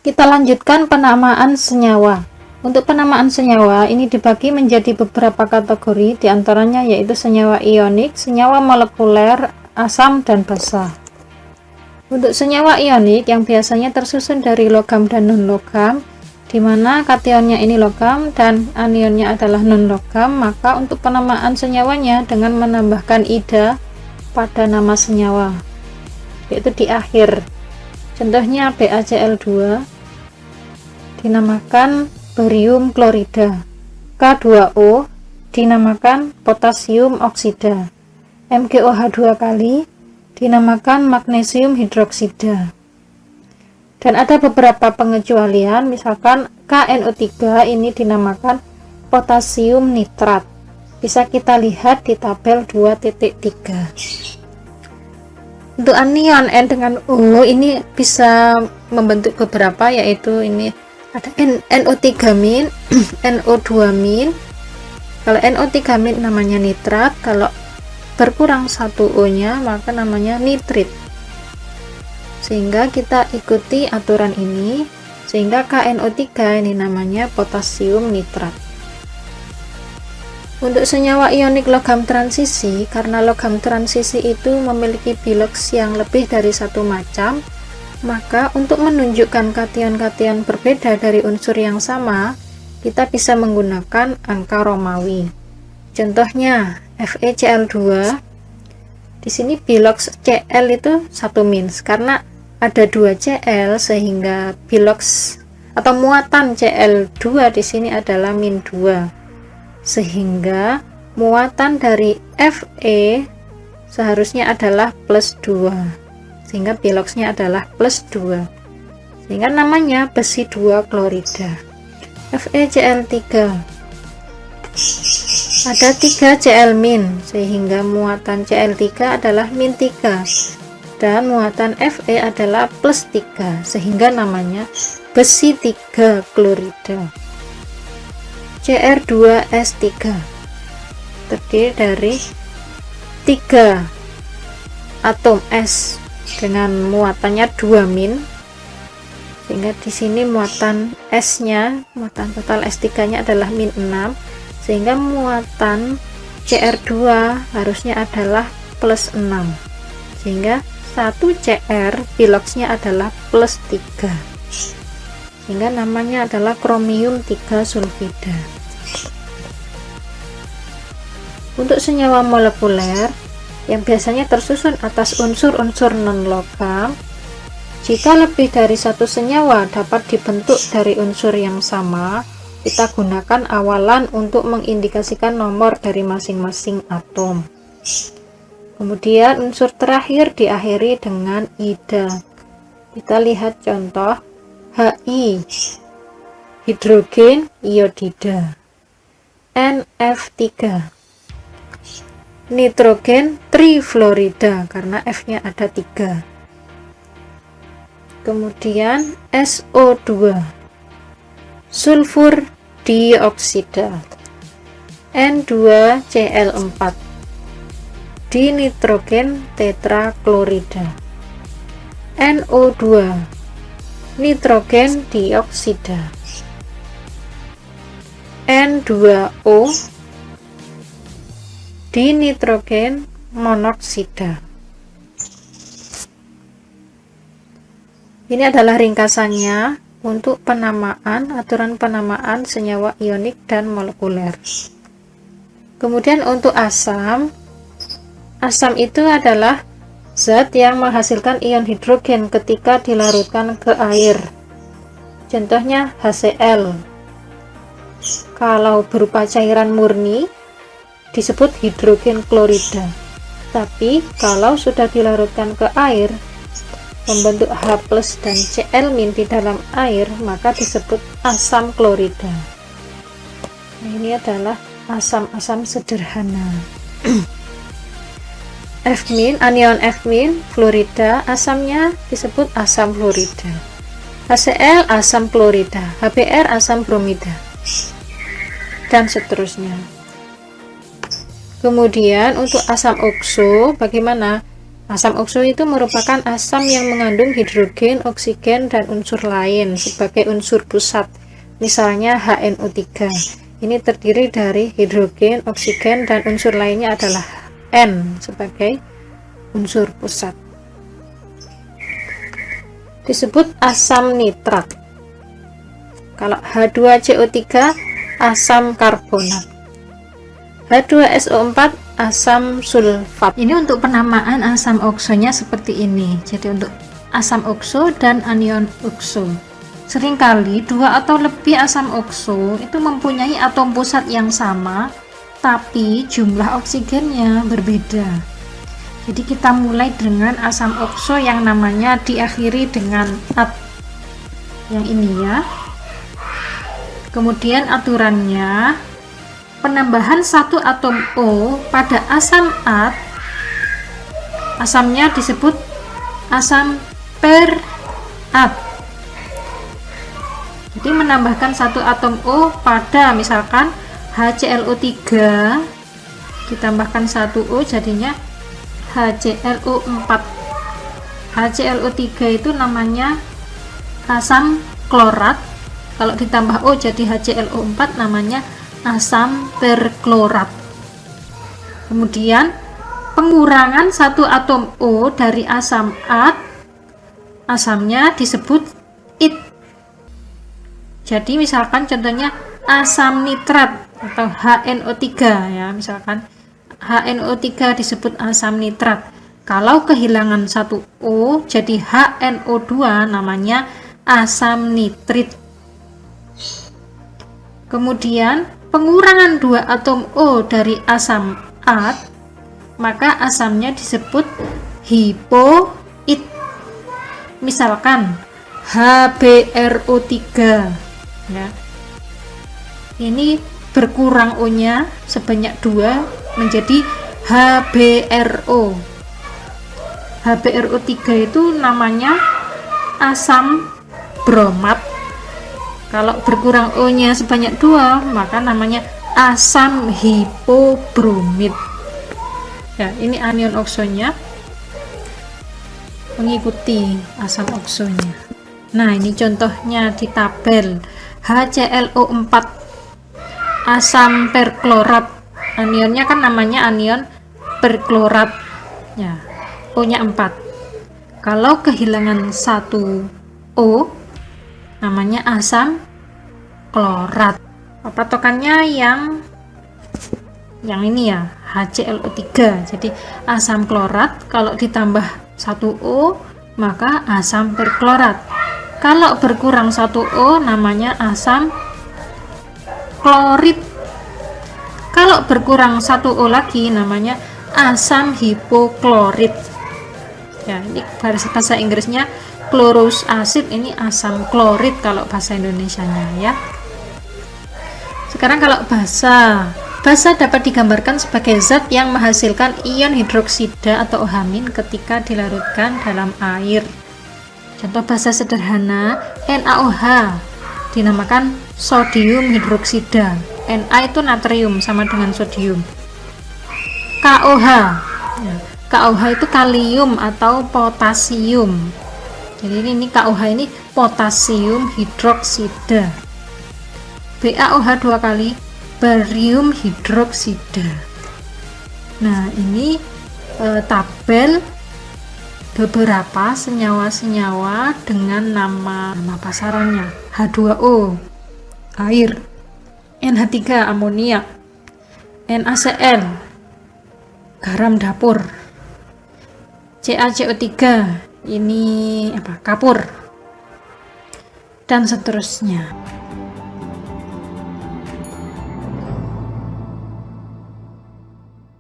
Kita lanjutkan penamaan senyawa. Untuk penamaan senyawa ini dibagi menjadi beberapa kategori, diantaranya yaitu senyawa ionik, senyawa molekuler, asam, dan basa. Untuk senyawa ionik yang biasanya tersusun dari logam dan non-logam, di mana kationnya ini logam dan anionnya adalah non-logam, maka untuk penamaan senyawanya dengan menambahkan ida pada nama senyawa, yaitu di akhir. Contohnya BaCl2 dinamakan barium klorida, K2O dinamakan potasium oksida, MgOH2 kali dinamakan magnesium hidroksida. Dan ada beberapa pengecualian, misalkan KNO3 ini dinamakan potasium nitrat. Bisa kita lihat di tabel 2.3. Untuk anion N dengan O ini bisa membentuk beberapa, yaitu ini ada NO3-, NO2-. Kalau NO3- namanya nitrat, kalau berkurang satu O-nya maka namanya nitrit. Sehingga kita ikuti aturan ini, sehingga KNO3 ini namanya potasium nitrat. Untuk senyawa ionik logam transisi, karena logam transisi itu memiliki biloks yang lebih dari satu macam, maka untuk menunjukkan kation-kation berbeda dari unsur yang sama, kita bisa menggunakan angka Romawi. Contohnya FeCl2, di sini biloks Cl itu 1-, karena ada 2 Cl sehingga biloks atau muatan Cl2 di sini adalah -2. Sehingga muatan dari Fe seharusnya adalah +2, sehingga biloksnya adalah +2, sehingga namanya besi 2 klorida. FeCl3 ada 3 Cl-, sehingga muatan Cl3 adalah -3 dan muatan Fe adalah +3, sehingga namanya besi 3 klorida. Cr2S3 terdiri dari 3 atom S dengan muatannya 2-, sehingga di sini muatan S-nya, muatan total S3-nya adalah -6, sehingga muatan Cr2 harusnya adalah +6, sehingga 1 Cr biloksnya adalah +3, sehingga namanya adalah kromium 3 sulfida. Untuk senyawa molekuler yang biasanya tersusun atas unsur-unsur non-logam, jika lebih dari satu senyawa dapat dibentuk dari unsur yang sama, kita gunakan awalan untuk mengindikasikan nomor dari masing-masing atom. Kemudian unsur terakhir diakhiri dengan ida. Kita lihat contoh Hi, hidrogen iodida. NF3, nitrogen trifluorida, karena F-nya ada 3. Kemudian SO2, sulfur dioksida. N2Cl4, dinitrogen tetraklorida. NO2, nitrogen dioksida. N2O, dinitrogen monoksida. Ini adalah ringkasannya untuk aturan penamaan senyawa ionik dan molekuler. Kemudian untuk asam itu adalah zat yang menghasilkan ion hidrogen ketika dilarutkan ke air. Contohnya HCl. Kalau berupa cairan murni disebut hidrogen klorida. Tapi kalau sudah dilarutkan ke air membentuk H+ dan Cl- di dalam air, maka disebut asam klorida. Nah, ini adalah asam-asam sederhana. F-, anion F- fluorida, asamnya disebut asam fluorida. HCl asam klorida, HBr asam bromida, dan seterusnya. Kemudian untuk asam okso, bagaimana? Asam okso itu merupakan asam yang mengandung hidrogen, oksigen, dan unsur lain sebagai unsur pusat, misalnya HNO3. Ini terdiri dari hidrogen, oksigen, dan unsur lainnya adalah N sebagai unsur pusat. Disebut asam nitrat. Kalau H2CO3 asam karbonat, H2SO4 asam sulfat. Ini untuk penamaan asam oksonya seperti ini. Jadi untuk asam okso dan anion okso. Seringkali dua atau lebih asam okso itu mempunyai atom pusat yang sama, tapi jumlah oksigennya berbeda. Jadi kita mulai dengan asam okso yang namanya diakhiri dengan at, yang ini ya. Kemudian aturannya, penambahan satu atom O pada asam at, asamnya disebut asam perat. Jadi menambahkan satu atom O pada misalkan HClO3 ditambahkan 1O jadinya HClO4. HClO3 itu namanya asam klorat. Kalau ditambah O jadi HClO4 namanya asam perklorat. Kemudian pengurangan satu atom O dari asam at, asamnya disebut it. Jadi misalkan contohnya asam nitrat atau HNO3 ya, misalkan HNO3 disebut asam nitrat. Kalau kehilangan satu O jadi HNO2 namanya asam nitrit. Kemudian pengurangan dua atom O dari asam at, maka asamnya disebut hipoit. Misalkan HBRO3 ya. Ini berkurang O-nya sebanyak 2 menjadi HBRO. HBRO3 itu namanya asam bromat. Kalau berkurang O-nya sebanyak 2, maka namanya asam hipobromit. Ya, ini anion oksonya mengikuti asam oksonya. Nah, ini contohnya di tabel. HClO4 asam perklorat. Anionnya kan namanya anion perklorat. Ya, O-nya 4. Kalau kehilangan 1 O namanya asam klorat. Patokannya yang ini ya, HClO3. Jadi asam klorat kalau ditambah 1O maka asam perklorat. Kalau berkurang 1O namanya asam klorit. Kalau berkurang 1O lagi namanya asam hipoklorit. Ya, ini bahasa Inggrisnya chlorous acid, ini asam klorit kalau bahasa Indonesianya ya. Sekarang kalau basa dapat digambarkan sebagai zat yang menghasilkan ion hidroksida atau OH- ketika dilarutkan dalam air. Contoh basa sederhana, NaOH dinamakan sodium hidroksida. Na itu natrium sama dengan sodium. KOH, ya, KOH itu kalium atau potasium. Jadi ini KOH ini potasium hidroksida. BaOH 2 kali barium hidroksida. Nah, ini tabel beberapa senyawa-senyawa dengan nama pasarannya. H2O air, NH3 amoniak, NaCl garam dapur, CaCO3 ini kapur, dan seterusnya.